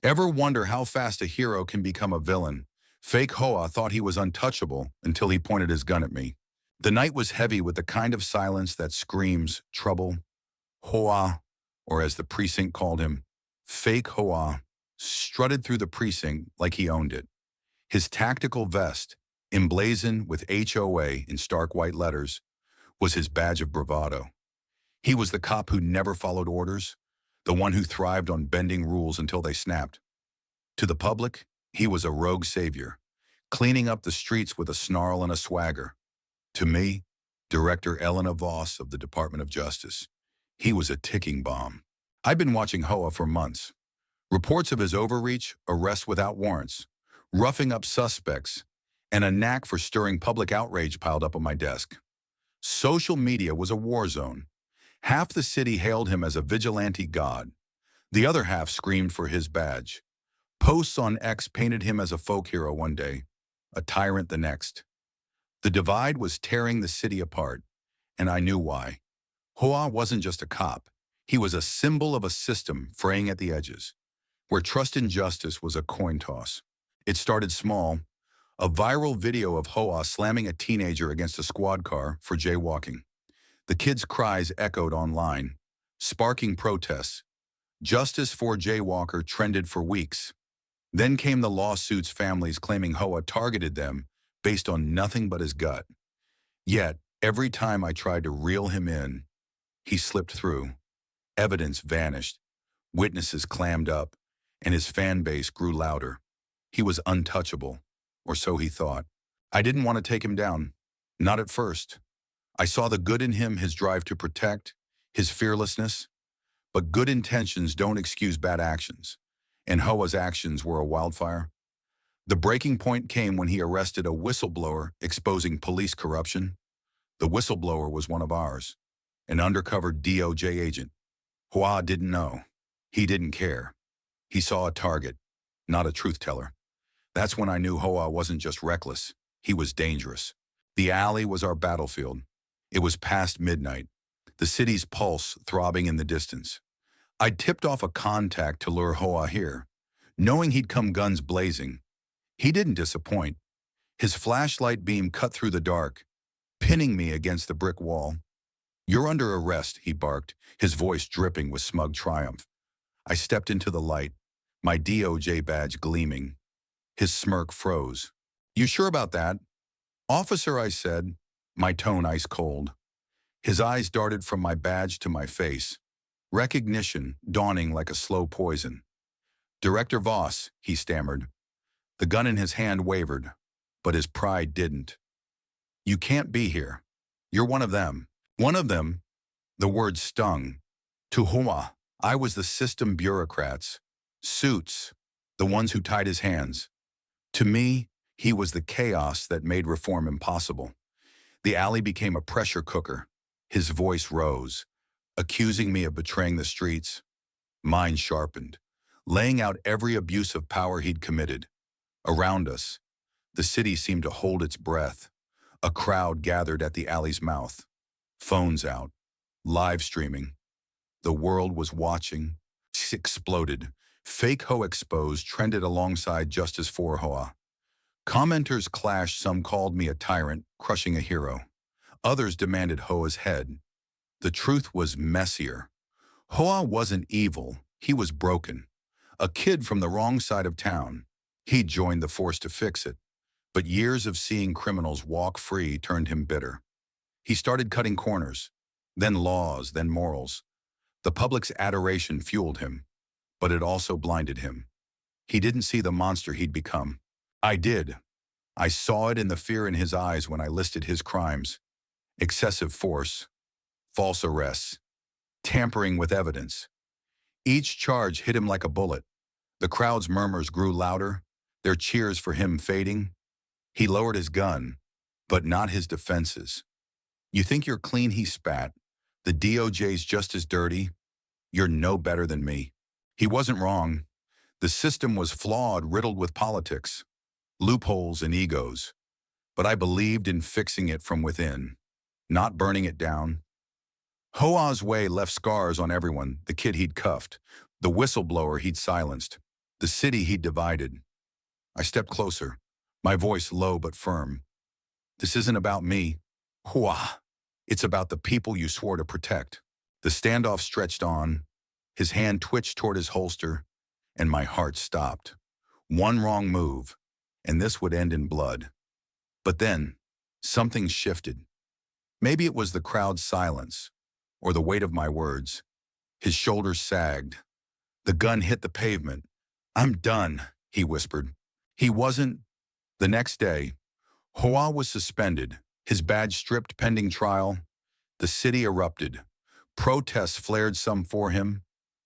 Ever wonder how fast a hero can become a villain? Fake Hoa thought he was untouchable until he pointed his gun at me. The night was heavy with the kind of silence that screams trouble. Hoa, or as the precinct called him, Fake Hoa, strutted through the precinct like he owned it. His tactical vest, emblazoned with HOA in stark white letters, was his badge of bravado. He was the cop who never followed orders, the one who thrived on bending rules until they snapped. To the public, he was a rogue savior, cleaning up the streets with a snarl and a swagger. To me, Director Elena Voss of the Department of Justice, he was a ticking bomb. I've been watching Hoa for months. Reports of his overreach, arrests without warrants, roughing up suspects, and a knack for stirring public outrage piled up on my desk. Social media was a war zone. Half the city hailed him as a vigilante god. The other half screamed for his badge. Posts on X painted him as a folk hero one day, a tyrant the next. The divide was tearing the city apart, and I knew why. Hoa wasn't just a cop. He was a symbol of a system fraying at the edges, where trust in justice was a coin toss. It started small, a viral video of Hoa slamming a teenager against a squad car for jaywalking. The kid's cries echoed online, sparking protests. Justice for Jaywalker trended for weeks. Then came the lawsuits, families claiming Hoa targeted them based on nothing but his gut. Yet, every time I tried to reel him in, he slipped through. Evidence vanished, witnesses clammed up, and his fan base grew louder. He was untouchable, or so he thought. I didn't want to take him down, not at first. I saw the good in him, his drive to protect, his fearlessness. But good intentions don't excuse bad actions, and Hoa's actions were a wildfire. The breaking point came when he arrested a whistleblower exposing police corruption. The whistleblower was one of ours, an undercover DOJ agent. Hoa didn't know. He didn't care. He saw a target, not a truth teller. That's when I knew Hoa wasn't just reckless. He was dangerous. The alley was our battlefield. It was past midnight, the city's pulse throbbing in the distance. I'd tipped off a contact to lure Hoa here, knowing he'd come guns blazing. He didn't disappoint. His flashlight beam cut through the dark, pinning me against the brick wall. "You're under arrest," he barked, his voice dripping with smug triumph. I stepped into the light, my DOJ badge gleaming. His smirk froze. "You sure about that?" "Officer," I said, my tone ice cold. His eyes darted from my badge to my face, recognition dawning like a slow poison. "Director Voss," he stammered. The gun in his hand wavered, but his pride didn't. "You can't be here. You're one of them." One of them? The word stung. To Hoa, I was the system bureaucrats, suits, the ones who tied his hands. To me, he was the chaos that made reform impossible. The alley became a pressure cooker. His voice rose, accusing me of betraying the streets. Mine sharpened, laying out every abuse of power he'd committed. Around us, the city seemed to hold its breath. A crowd gathered at the alley's mouth. Phones out, live streaming. The world was watching. Exploded. Fake Hoa exposed trended alongside Justice for Hoa. Commenters clashed. Some called me a tyrant, crushing a hero. Others demanded Hoa's head. The truth was messier. Hoa wasn't evil. He was broken. A kid from the wrong side of town. He'd joined the force to fix it. But years of seeing criminals walk free turned him bitter. He started cutting corners, then laws, then morals. The public's adoration fueled him, but it also blinded him. He didn't see the monster he'd become. I did. I saw it in the fear in his eyes when I listed his crimes. Excessive force, false arrests, tampering with evidence. Each charge hit him like a bullet. The crowd's murmurs grew louder, their cheers for him fading. He lowered his gun, but not his defenses. "You think you're clean?" he spat. "The DOJ's just as dirty. You're no better than me." He wasn't wrong. The system was flawed, riddled with politics, loopholes and egos. But I believed in fixing it from within, not burning it down. Hoa's way left scars on everyone: the kid he'd cuffed, the whistleblower he'd silenced, The city he'd divided. I stepped closer, my voice low but firm. This isn't about me. HOA. It's about the people you swore to protect. The standoff stretched on. His hand twitched toward his holster, and my heart stopped. One wrong move, and this would end in blood. But then, something shifted. Maybe it was the crowd's silence, or the weight of my words. His shoulders sagged. The gun hit the pavement. "I'm done," he whispered. He wasn't. The next day, HOA was suspended, his badge stripped pending trial. The city erupted. Protests flared, some for him,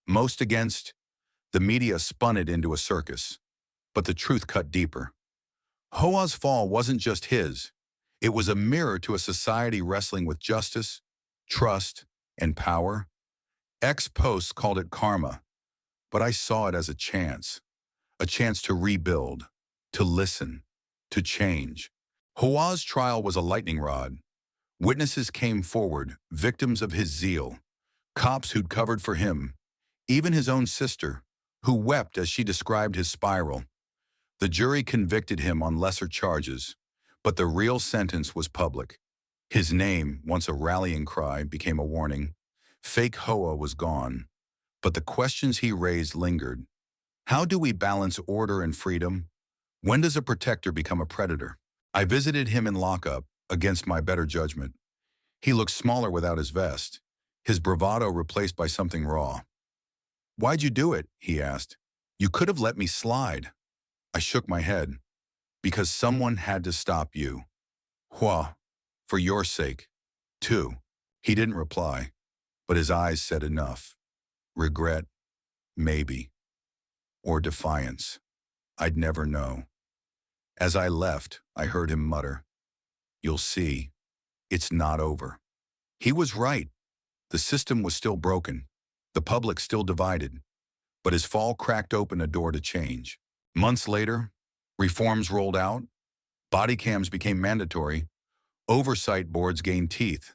most against. The media spun it into a circus. But the truth cut deeper. HOA's fall wasn't just his. It was a mirror to a society wrestling with justice, trust, and power. Ex-posts called it karma, but I saw it as a chance to rebuild, to listen, to change. HOA's trial was a lightning rod. Witnesses came forward, victims of his zeal, cops who'd covered for him, even his own sister, who wept as she described his spiral. The jury convicted him on lesser charges, but the real sentence was public. His name, once a rallying cry, became a warning. Fake HOA was gone, but the questions he raised lingered. How do we balance order and freedom? When does a protector become a predator? I visited him in lockup, against my better judgment. He looked smaller without his vest, his bravado replaced by something raw. "Why'd you do it?" he asked. "You could have let me slide." I shook my head. "Because someone had to stop you. HOA, for your sake, too." He didn't reply, but his eyes said enough. Regret, maybe, or defiance. I'd never know. As I left, I heard him mutter, "You'll see, it's not over." He was right. The system was still broken, the public still divided, but his fall cracked open a door to change. Months later, reforms rolled out, body cams became mandatory, oversight boards gained teeth.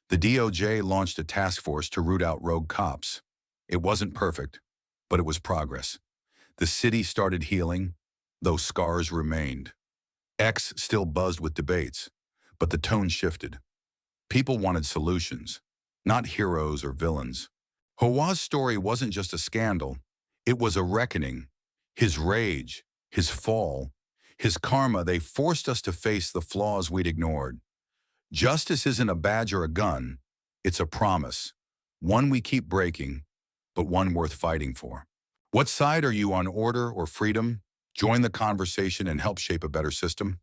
The DOJ launched a task force to root out rogue cops. It wasn't perfect, but it was progress. The city started healing, though scars remained. X still buzzed with debates, but the tone shifted. People wanted solutions, not heroes or villains. HOA's story wasn't just a scandal, it was a reckoning. His rage, his fall, his karma, they forced us to face the flaws we'd ignored. Justice isn't a badge or a gun, it's a promise. One we keep breaking, but one worth fighting for. What side are you on, order or freedom? Join the conversation and help shape a better system.